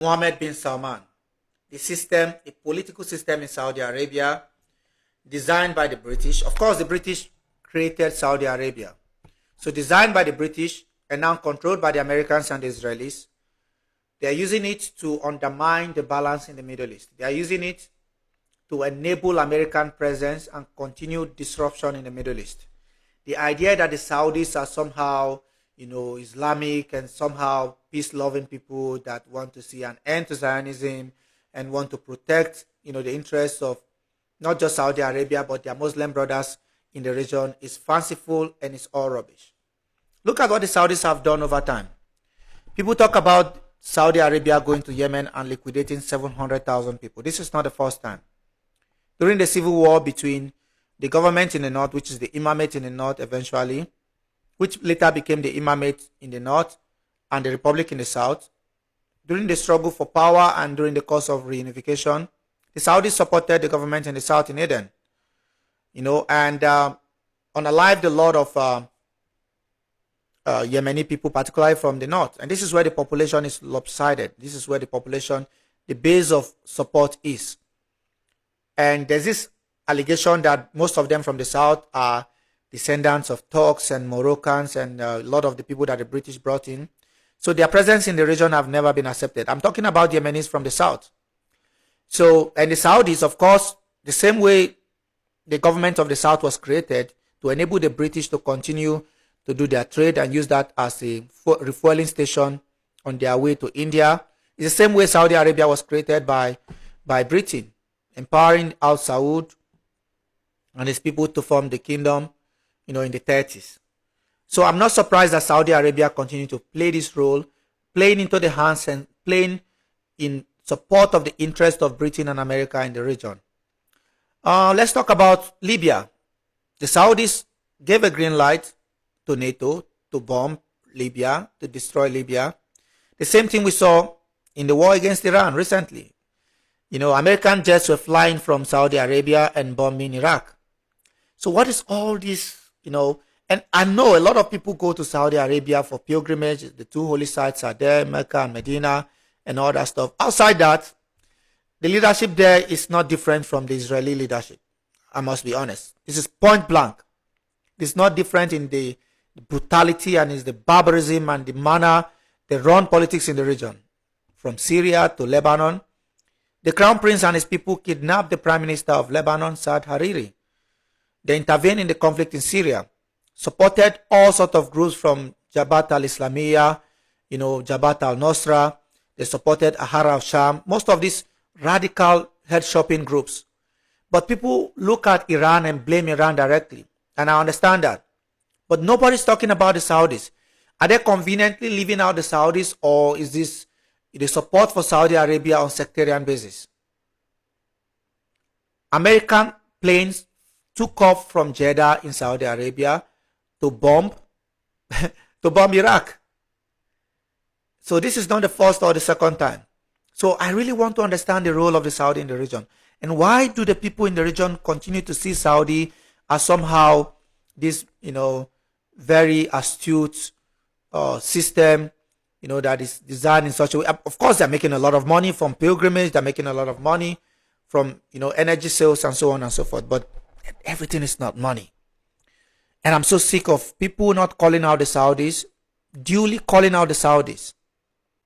Mohammed bin Salman, the system, a political system in Saudi Arabia designed by the British. Of course, the British created Saudi Arabia. So designed by the British and now controlled by the Americans and the Israelis. They are using it to undermine the balance in the Middle East. They are using it to enable American presence and continued disruption in the Middle East. The idea that the Saudis are somehow, Islamic and somehow peace-loving people that want to see an end to Zionism and want to protect, the interests of not just Saudi Arabia but their Muslim brothers in the region is fanciful and it's all rubbish. Look at what the Saudis have done over time. People talk about Saudi Arabia going to Yemen and liquidating 700,000 people. This is not the first time. During the civil war between the government in the north, which is the imamate in the north eventually, which later became the imamate in the north, and the republic in the south, during the struggle for power and during the course of reunification, the Saudis supported the government in the south in Aden, and unalived a lot of Yemeni people, particularly from the north. And this is where the population is lopsided. This is where the base of support is. And there's this allegation that most of them from the south are descendants of Turks and Moroccans and a lot of the people that the British brought in. So their presence in the region have never been accepted. I'm talking about Yemenis from the south. So, and the Saudis, of course, the same way the government of the south was created to enable the British to continue to do their trade and use that as a refueling station on their way to India. It's the same way Saudi Arabia was created by Britain, empowering Al Saud and his people to form the kingdom, in the 30s. So I'm not surprised that Saudi Arabia continue to play this role, playing into the hands and playing in support of the interest of Britain and America in the region. Let's talk about Libya. The Saudis gave a green light to NATO to bomb Libya, to destroy Libya. The same thing we saw in the war against Iran recently. American jets were flying from Saudi Arabia and bombing Iraq. So what is all this, And I know a lot of people go to Saudi Arabia for pilgrimage. The two holy sites are there, Mecca and Medina and all that stuff. Outside that, the leadership there is not different from the Israeli leadership. I must be honest. This is point blank. It's not different in the brutality and it's the barbarism and the manner they run politics in the region. From Syria to Lebanon. The crown prince and his people kidnapped the prime minister of Lebanon, Saad Hariri. They intervened in the conflict in Syria. Supported all sorts of groups from Jabhat al-Islamiyah, Jabhat al-Nusra. They supported Ahrar al-Sham. Most of these radical head shopping groups. But people look at Iran and blame Iran directly. And I understand that. But nobody's talking about the Saudis. Are they conveniently leaving out the Saudis, or is this the support for Saudi Arabia on sectarian basis? American planes took off from Jeddah in Saudi Arabia to bomb Iraq. So this is not the first or the second time. So I really want to understand the role of the Saudi in the region. And why do the people in the region continue to see Saudi as somehow this, very astute system, that is designed in such a way. Of course, they're making a lot of money from pilgrimage. They're making a lot of money from, energy sales and so on and so forth. But everything is not money. And I'm so sick of people not calling out the Saudis, duly calling out the Saudis.